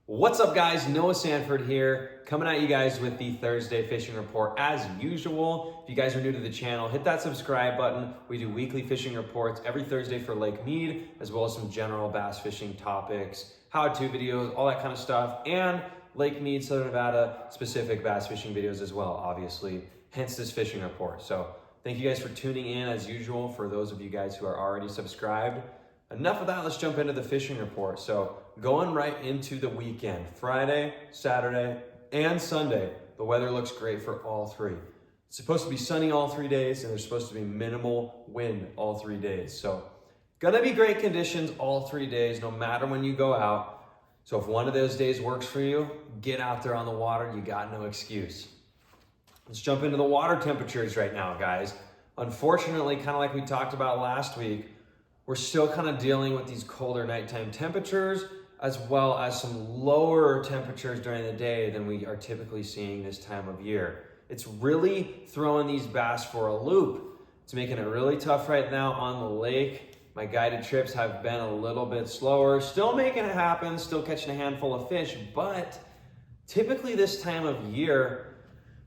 What's up guys, Noah Sanford here, coming at you guys with the Thursday fishing report as usual. If you guys are new to the channel, hit that subscribe button. We do weekly fishing reports every Thursday for Lake Mead, as well as some general bass fishing topics, how-to videos, all that kind of stuff, and Lake Mead, Southern Nevada specific bass fishing videos as well, obviously, hence this fishing report. So thank you guys for tuning in as usual. For those of you guys who are already subscribed, enough of that, let's jump into the fishing report. So going right into the weekend, Friday, Saturday, and Sunday, the weather looks great for all three. It's supposed to be sunny all 3 days, and there's supposed to be minimal wind all 3 days. So gonna be great conditions all 3 days, no matter when you go out. So if one of those days works for you, get out there on the water, you got no excuse. Let's jump into the water temperatures right now, guys. Unfortunately, kind of like we talked about last week, we're still kind of dealing with these colder nighttime temperatures, as well as some lower temperatures during the day than we are typically seeing this time of year. It's really throwing these bass for a loop. It's making it really tough right now on the lake. My guided trips have been a little bit slower, still making it happen, still catching a handful of fish, but typically this time of year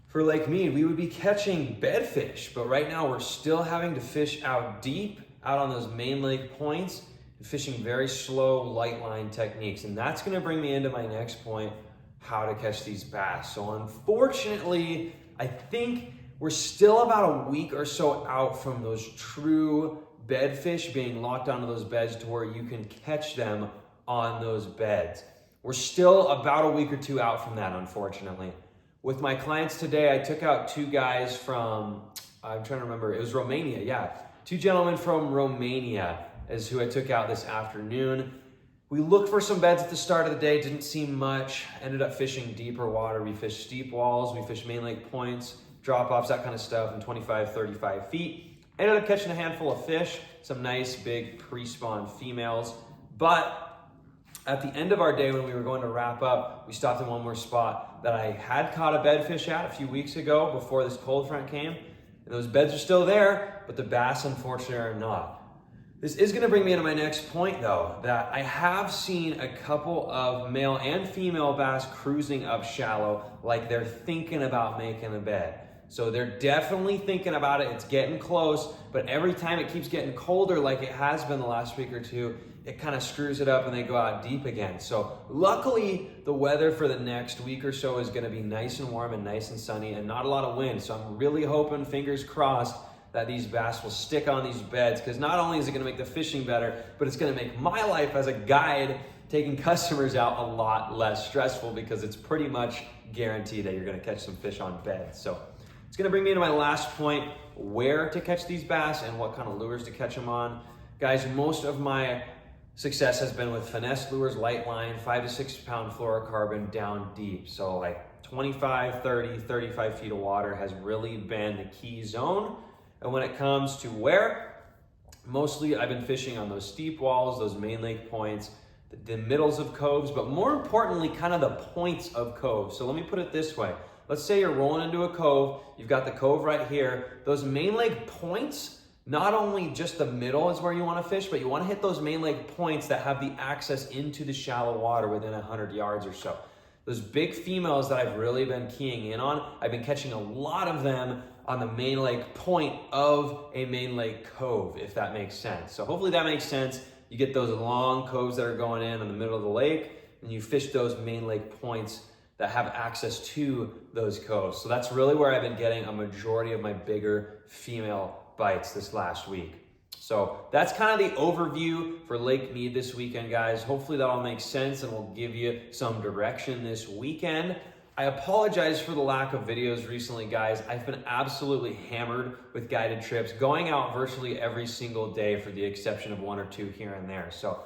for Lake Mead, we would be catching bedfish, but right now we're still having to fish out deep, out on those main lake points, and fishing very slow light line techniques. And that's gonna bring me into my next point, how to catch these bass. So unfortunately, I think we're still about a week or so out from those true bedfish being locked onto those beds to where you can catch them on those beds. We're still about a week or two out from that, unfortunately. With my clients today, I took out two guys from, I'm trying to remember, it was Romania, yeah. Two gentlemen from Romania is who I took out this afternoon. We looked for some beds at the start of the day, didn't see much. Ended up fishing deeper water. We fished steep walls, we fished main lake points, drop-offs, that kind of stuff in 25, 35 feet. Ended up catching a handful of fish, some nice big pre-spawn females. But at the end of our day, when we were going to wrap up, we stopped in one more spot that I had caught a bedfish at a few weeks ago before this cold front came. And those beds are still there, but the bass unfortunately are not. This is gonna bring me into my next point though, that I have seen a couple of male and female bass cruising up shallow like they're thinking about making a bed. So they're definitely thinking about it, it's getting close, but every time it keeps getting colder like it has been the last week or two, it kind of screws it up and they go out deep again. So luckily, the weather for the next week or so is gonna be nice and warm and nice and sunny and not a lot of wind. So I'm really hoping, fingers crossed, that these bass will stick on these beds, because not only is it gonna make the fishing better, but it's gonna make my life as a guide taking customers out a lot less stressful, because it's pretty much guaranteed that you're gonna catch some fish on beds. So it's gonna bring me into my last point, where to catch these bass and what kind of lures to catch them on. Guys, most of my success has been with finesse lures, light line, 5 to 6 pound fluorocarbon down deep. So like 25, 30, 35 feet of water has really been the key zone. And when it comes to where, mostly I've been fishing on those steep walls, those main lake points, the middles of coves, but more importantly, kind of the points of coves. So let me put it this way. Let's say you're rolling into a cove, you've got the cove right here. Those main lake points, not only just the middle is where you want to fish, but you want to hit those main lake points that have the access into the shallow water within 100 yards or so. Those big females that I've really been keying in on, I've been catching a lot of them on the main lake point of a main lake cove, if that makes sense. So hopefully that makes sense. You get those long coves that are going in the middle of the lake, and you fish those main lake points that have access to those coves. So that's really where I've been getting a majority of my bigger female bites this last week. So that's kind of the overview for Lake Mead this weekend, guys. Hopefully that all makes sense and will give you some direction this weekend. I apologize for the lack of videos recently, guys. I've been absolutely hammered with guided trips, going out virtually every single day for the exception of one or two here and there. So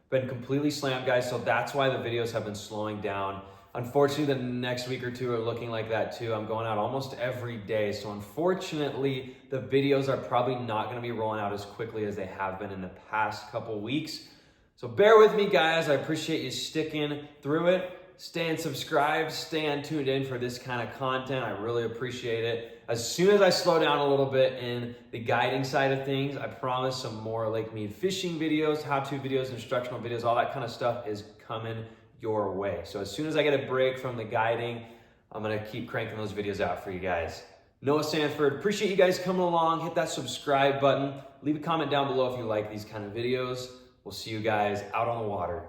been completely slammed, guys. So that's why the videos have been slowing down. Unfortunately, the next week or two are looking like that too. I'm going out almost every day. So unfortunately, the videos are probably not gonna be rolling out as quickly as they have been in the past couple weeks. So bear with me, guys. I appreciate you sticking through it. Staying subscribed, staying tuned in for this kind of content. I really appreciate it. As soon as I slow down a little bit in the guiding side of things, I promise some more Lake Mead fishing videos, how-to videos, instructional videos, all that kind of stuff is coming your way. So as soon as I get a break from the guiding, I'm gonna keep cranking those videos out for you guys. Noah Sanford, appreciate you guys coming along. Hit that subscribe button. Leave a comment down below if you like these kind of videos. We'll see you guys out on the water.